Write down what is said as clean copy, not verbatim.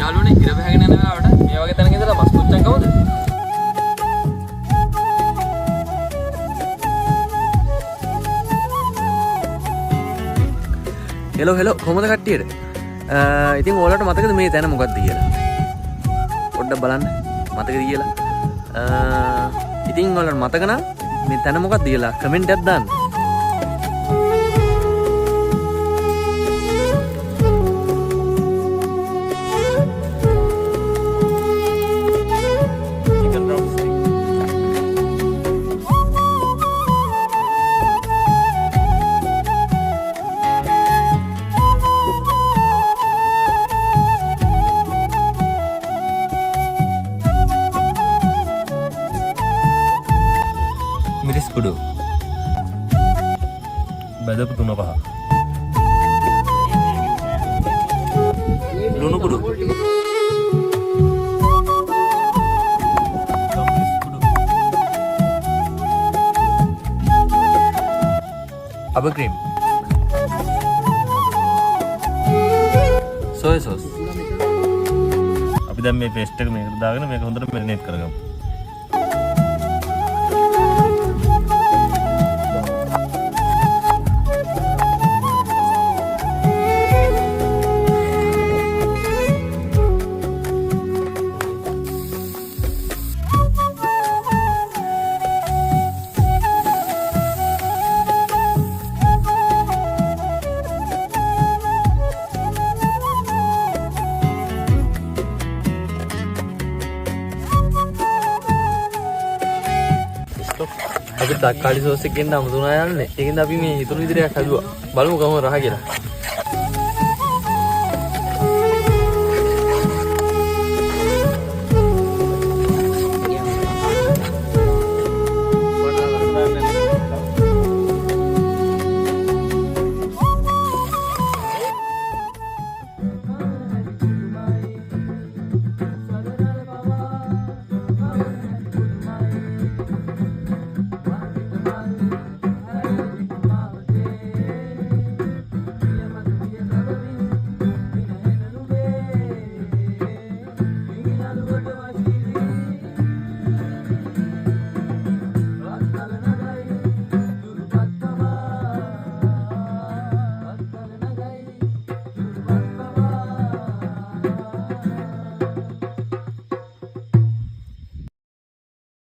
යාළුවනේ ඉර බහගෙන යන වෙලාවට මේ වගේ තැනක ඉඳලා මස් පුච්චන් කවුද? හෙලෝ කොහමද කට්ටියට? ඉතින් ඔයාලට මතකද මේ තැන මොකක්ද කියලා? පොඩ්ඩක් බලන්න. මතකද කියලා? ඉතින් ඔයාලට මතක නම් මේ තැන මොකක්ද කියලා කමෙන්ට් එකක් දාන්න. මිරිස් කුඩු බදපු 3-5 ලුණු කුඩු අබ ක්‍රීම් සෝය සෝස් අපි දැන් මේ පේස්ට් එක මේකට දාගෙන මේක හොඳට මැරිනේට් කරගමු. අපි තක්කාලි සෝස් එකෙන් අමුතුනා යන්නේ. ඒකෙන්ද අපි මේ හිතුණු විදිහට හදුවා. බලමු කොහොම රහ කියලා.